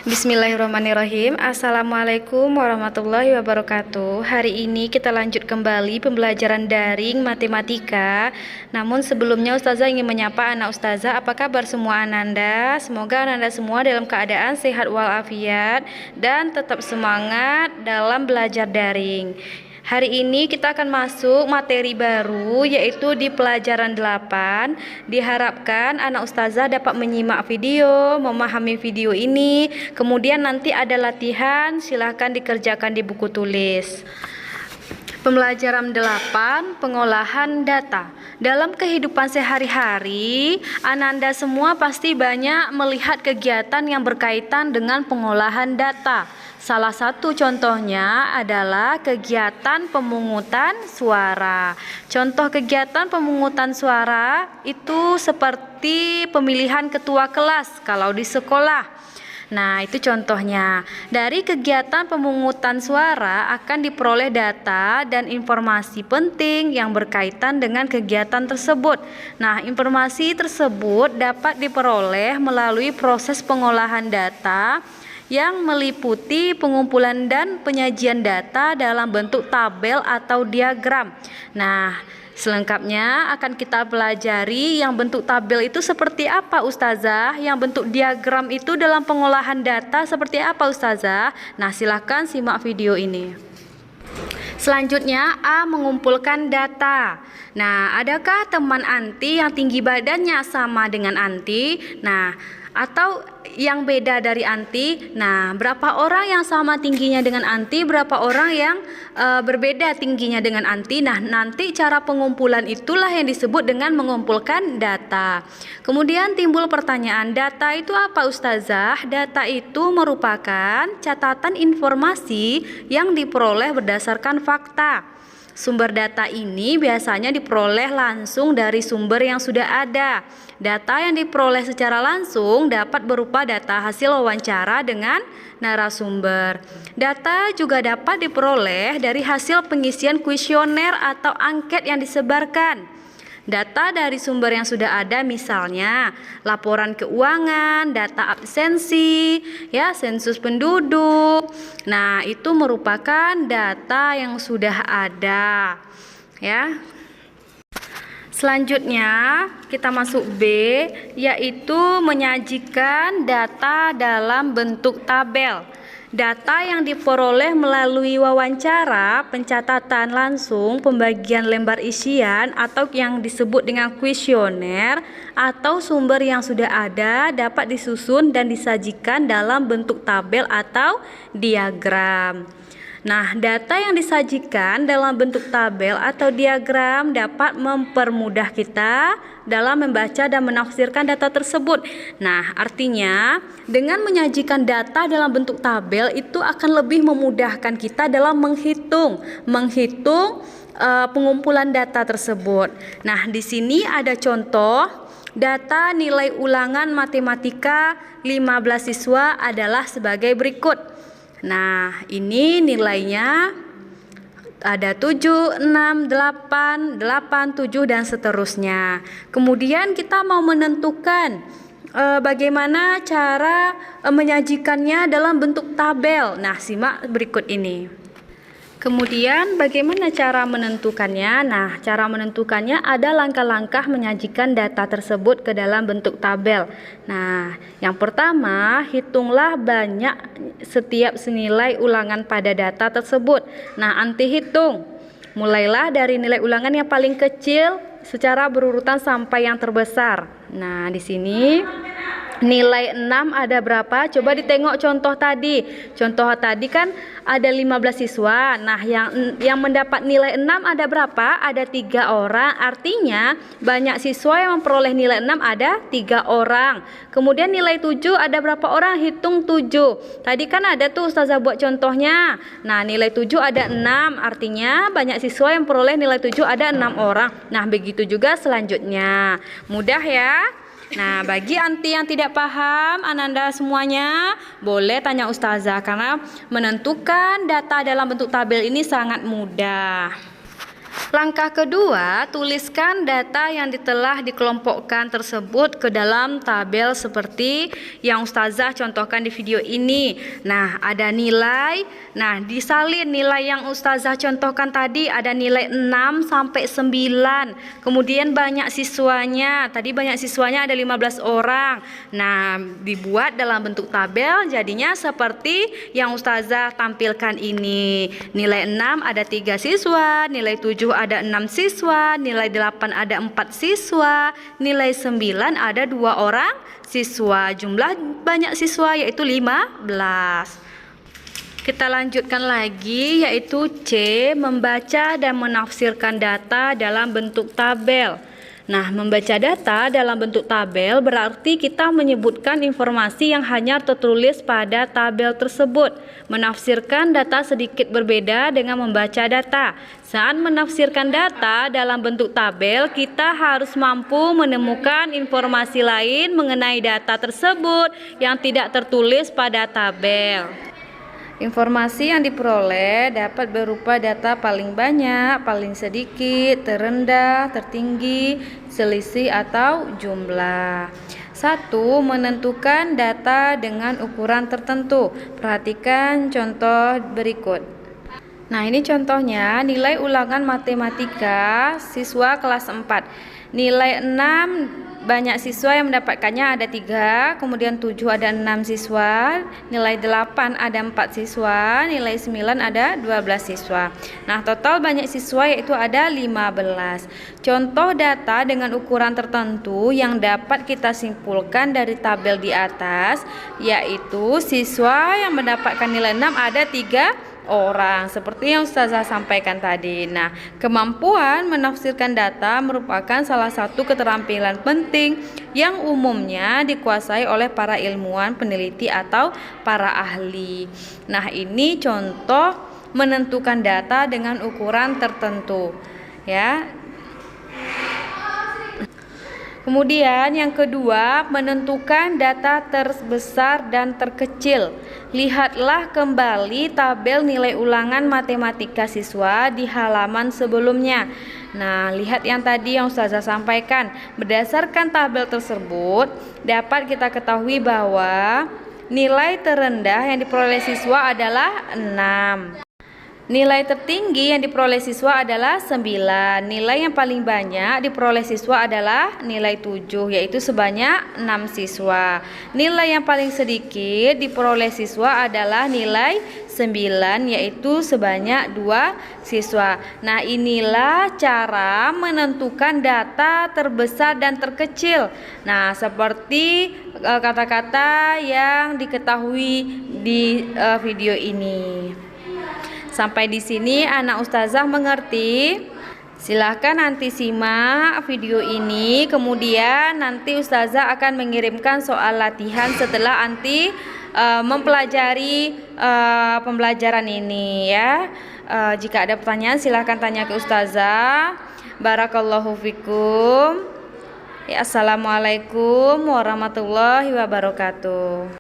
Bismillahirrahmanirrahim. Assalamualaikum warahmatullahi wabarakatuh. Hari ini kita lanjut kembali pembelajaran daring matematika. Namun sebelumnya Ustazah ingin menyapa anak Ustazah. Apa kabar semua Ananda? Semoga Ananda semua dalam keadaan sehat walafiat dan tetap semangat dalam belajar daring. Hari ini kita akan masuk materi baru, yaitu di pelajaran 8. Diharapkan anak Ustazah dapat menyimak video, memahami video ini. Kemudian nanti ada latihan, silahkan dikerjakan di buku tulis. Pembelajaran 8, pengolahan data. Dalam kehidupan sehari-hari, Ananda semua pasti banyak melihat kegiatan yang berkaitan dengan pengolahan data. Salah satu contohnya adalah kegiatan pemungutan suara. Contoh kegiatan pemungutan suara itu seperti pemilihan ketua kelas kalau di sekolah. Nah, itu contohnya. Dari kegiatan pemungutan suara akan diperoleh data dan informasi penting yang berkaitan dengan kegiatan tersebut. Nah, informasi tersebut dapat diperoleh melalui proses pengolahan data yang meliputi pengumpulan dan penyajian data dalam bentuk tabel atau diagram. Nah, selengkapnya akan kita pelajari yang bentuk tabel itu seperti apa Ustazah, yang bentuk diagram itu dalam pengolahan data seperti apa Ustazah. Nah, silahkan simak video ini. Selanjutnya, A. Mengumpulkan data. Nah, adakah teman Anti yang tinggi badannya sama dengan Anti? Nah, atau yang beda dari Anti? Nah, berapa orang yang sama tingginya dengan Anti, berapa orang yang berbeda tingginya dengan Anti? Nah, nanti cara pengumpulan itulah yang disebut dengan mengumpulkan data. Kemudian timbul pertanyaan, data itu apa Ustazah? Data itu merupakan catatan informasi yang diperoleh berdasarkan fakta. Sumber data ini biasanya diperoleh langsung dari sumber yang sudah ada. Data yang diperoleh secara langsung dapat berupa data hasil wawancara dengan narasumber. Data juga dapat diperoleh dari hasil pengisian kuesioner atau angket yang disebarkan. Data dari sumber yang sudah ada misalnya laporan keuangan, data absensi, ya, sensus penduduk. Nah, itu merupakan data yang sudah ada, ya. Selanjutnya kita masuk B, yaitu menyajikan data dalam bentuk tabel. Data yang diperoleh melalui wawancara, pencatatan langsung, pembagian lembar isian atau yang disebut dengan kuesioner atau sumber yang sudah ada dapat disusun dan disajikan dalam bentuk tabel atau diagram. Nah, data yang disajikan dalam bentuk tabel atau diagram dapat mempermudah kita dalam membaca dan menafsirkan data tersebut. Nah, artinya dengan menyajikan data dalam bentuk tabel itu akan lebih memudahkan kita dalam menghitung pengumpulan data tersebut. Nah, di sini ada contoh data nilai ulangan matematika 15 siswa adalah sebagai berikut. Nah, ini nilainya ada 7, 6, 8, 8, 7 dan seterusnya. Kemudian kita mau menentukan bagaimana cara menyajikannya dalam bentuk tabel. Nah, simak berikut ini. Kemudian bagaimana cara menentukannya? Nah, cara menentukannya ada langkah-langkah menyajikan data tersebut ke dalam bentuk tabel. Nah, yang pertama, hitunglah banyak setiap senilai ulangan pada data tersebut. Nah, Anti hitung. Mulailah dari nilai ulangan yang paling kecil secara berurutan sampai yang terbesar. Nah, di sini nilai 6 ada berapa? Coba ditengok contoh tadi. Contoh tadi kan ada 15 siswa. Nah, yang mendapat nilai 6 ada berapa? Ada 3 orang. Artinya banyak siswa yang memperoleh nilai 6 ada 3 orang. Kemudian nilai 7 ada berapa orang? Hitung 7. Tadi kan ada tuh Ustazah buat contohnya. Nah, nilai 7 ada 6. Artinya banyak siswa yang memperoleh nilai 7 ada 6 orang. Nah, begitu juga selanjutnya. Mudah ya? Nah, bagi Anti yang tidak paham, Ananda semuanya boleh tanya Ustazah karena menentukan data dalam bentuk tabel ini sangat mudah. Langkah kedua, tuliskan data yang telah dikelompokkan tersebut ke dalam tabel seperti yang Ustazah contohkan di video ini. Nah, ada nilai. Nah, disalin nilai yang Ustazah contohkan tadi ada nilai 6 sampai 9. Kemudian banyak siswanya. Tadi banyak siswanya ada 15 orang. Nah, dibuat dalam bentuk tabel jadinya seperti yang Ustazah tampilkan ini. Nilai 6 ada 3 siswa, nilai 7 ada 6 siswa, nilai 8 ada 4 siswa, nilai 9 ada 2 orang siswa. Jumlah banyak siswa yaitu 15. Kita lanjutkan lagi yaitu C, membaca dan menafsirkan data dalam bentuk tabel. Nah, membaca data dalam bentuk tabel berarti kita menyebutkan informasi yang hanya tertulis pada tabel tersebut. Menafsirkan data sedikit berbeda dengan membaca data. Saat menafsirkan data dalam bentuk tabel, kita harus mampu menemukan informasi lain mengenai data tersebut yang tidak tertulis pada tabel. Informasi yang diperoleh dapat berupa data paling banyak, paling sedikit, terendah, tertinggi, selisih atau jumlah. 1. Menentukan data dengan ukuran tertentu. Perhatikan contoh berikut. Nah, ini contohnya nilai ulangan matematika siswa kelas 4. Nilai 6 banyak siswa yang mendapatkannya ada 3, kemudian 7 ada 6 siswa, nilai 8 ada 4 siswa, nilai 9 ada 12 siswa. Nah, total banyak siswa yaitu ada 15. Contoh data dengan ukuran tertentu yang dapat kita simpulkan dari tabel di atas yaitu siswa yang mendapatkan nilai 6 ada 3 orang, seperti yang Ustazah sampaikan tadi. Nah, kemampuan menafsirkan data merupakan salah satu keterampilan penting yang umumnya dikuasai oleh para ilmuwan, peneliti atau para ahli. Nah, ini contoh menentukan data dengan ukuran tertentu, ya. Kemudian yang kedua, menentukan data terbesar dan terkecil. Lihatlah kembali tabel nilai ulangan matematika siswa di halaman sebelumnya. Nah, lihat yang tadi yang Ustazah sampaikan. Berdasarkan tabel tersebut, dapat kita ketahui bahwa nilai terendah yang diperoleh siswa adalah 6. Nilai tertinggi yang diperoleh siswa adalah 9. Nilai yang paling banyak diperoleh siswa adalah nilai 7, yaitu sebanyak 6 siswa. Nilai yang paling sedikit diperoleh siswa adalah nilai 9, yaitu sebanyak 2 siswa. Nah, inilah cara menentukan data terbesar dan terkecil. Nah, seperti kata-kata yang diketahui di video ini. Sampai di sini anak Ustazah mengerti. Silahkan nanti simak video ini. Kemudian nanti Ustazah akan mengirimkan soal latihan setelah anti mempelajari pembelajaran ini, ya. Jika ada pertanyaan silahkan tanya ke Ustazah. Barakallahu fikum. Ya, assalamualaikum warahmatullahi wabarakatuh.